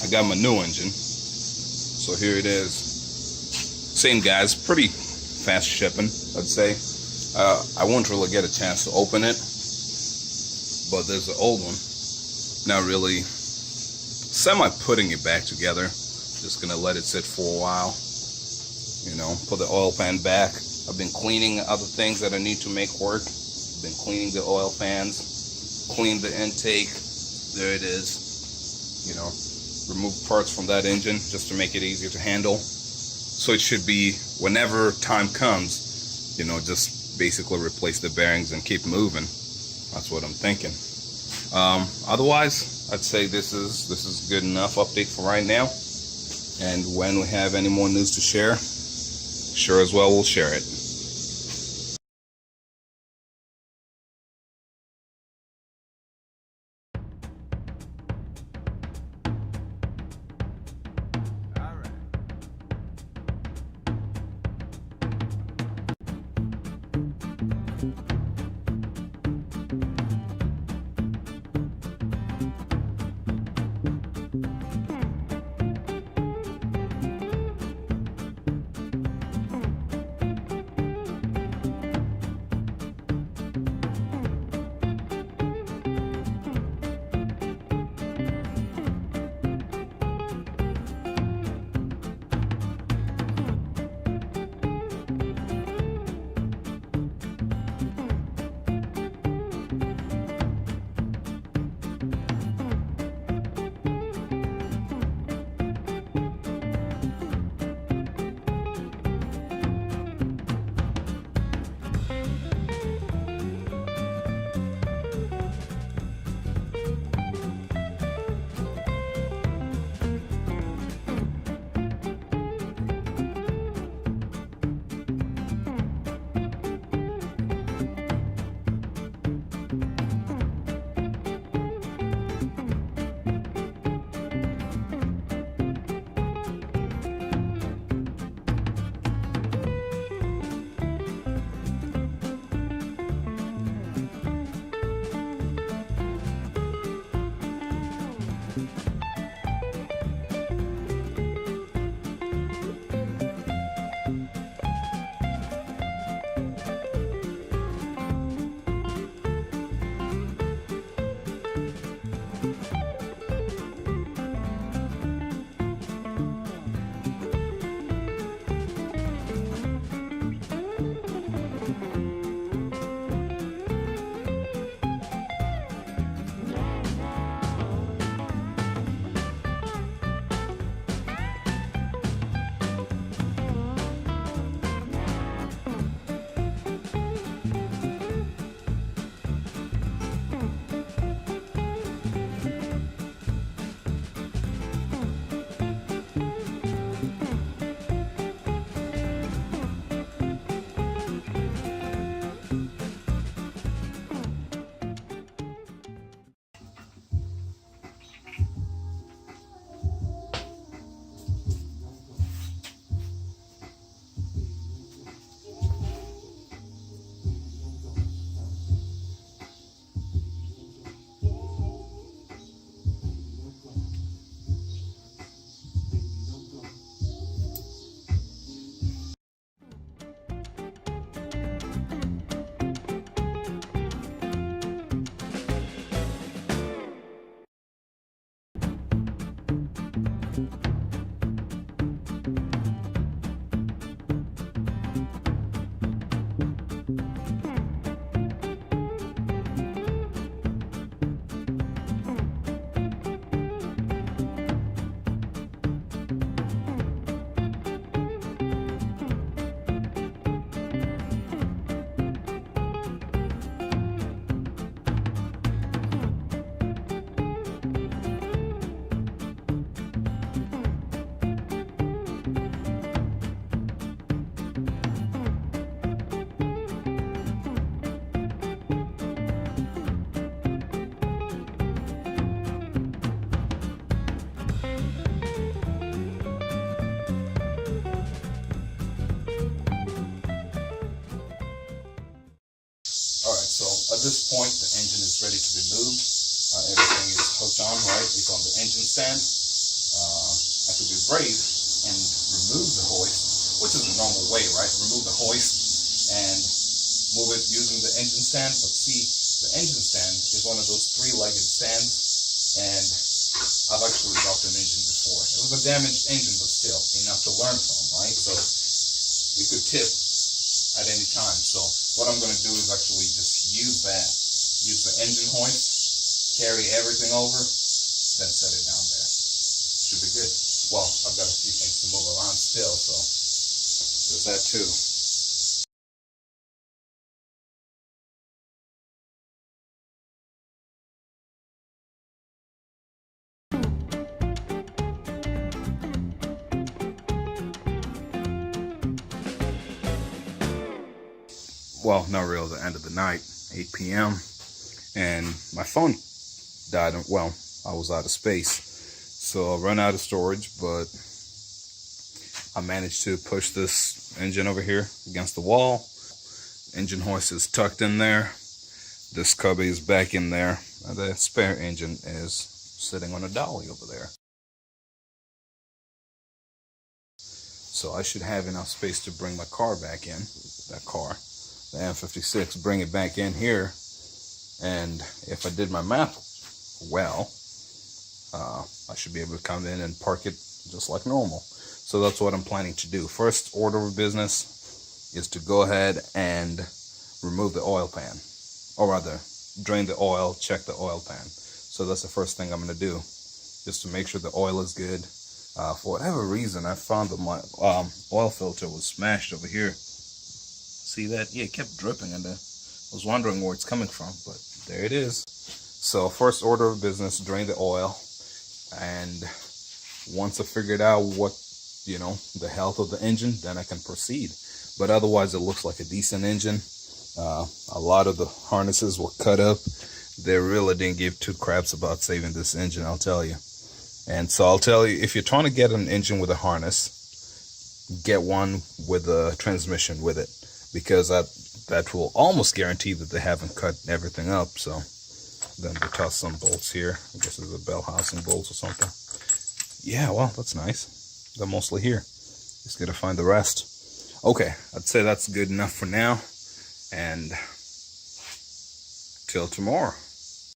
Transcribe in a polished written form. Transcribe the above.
I got my new engine. So here it is. Same guys, pretty fast shipping, I'd say. I won't really get a chance to open it, but there's the old one. Not really putting it back together. Just gonna let it sit for a while. You know, put the oil pan back. I've been cleaning other things that I need to make work. Been cleaning the oil pans, cleaned the intake. There it is. You know, remove parts from that engine just to make it easier to handle. So it should be, whenever time comes, you know, just basically replace the bearings and keep moving. That's what I'm thinking. Otherwise, I'd say this is good enough update for right now. And when we have any more news to share, sure as well we'll share it. At this point, the engine is ready to be moved. Everything is hooked on, right? It's on the engine stand. I could be brave and remove the hoist, which is the normal way, right? Remove the hoist and move it using the engine stand. But see, the engine stand is one of those three-legged stands, and I've actually dropped an engine before. It was a damaged engine, but still enough to learn from, right? So we could tip at any time. So what I'm going to do is actually just use the engine hoist, carry everything over, then set it down there. Should be good. Well, I've got a few things to move around still, so there's that too. Well, not real, the end of the night, 8 p.m. and my phone died. Well, I was out of space, so I ran out of storage, but I managed to push this engine over here against the wall. Engine hoist is tucked in there. This cubby is back in there. And the spare engine is sitting on a dolly over there. So I should have enough space to bring my car back in. That car, the M56, bring it back in here. And if I did my math well, I should be able to come in and park it just like normal. So that's what I'm planning to do. First order of business is to go ahead and remove the oil pan, or rather drain the oil, check the oil pan. So that's the first thing I'm going to do, just to make sure the oil is good. For whatever reason, I found that my oil filter was smashed over here. See that? Yeah, it kept dripping, and I was wondering where it's coming from, but there it is. So first order of business, drain the oil, and once I figured out what, the health of the engine, then I can proceed. But otherwise, it looks like a decent engine. A lot of the harnesses were cut up. They really didn't give two craps about saving this engine, I'll tell you. And so I'll tell you, if you're trying to get an engine with a harness, get one with a transmission with it, because that will almost guarantee that they haven't cut everything up. So then we toss some bolts here. I guess it's a bell housing bolts or something. Yeah, well, that's nice. They're mostly here. Just gotta find the rest. Okay, I'd say that's good enough for now. And till tomorrow.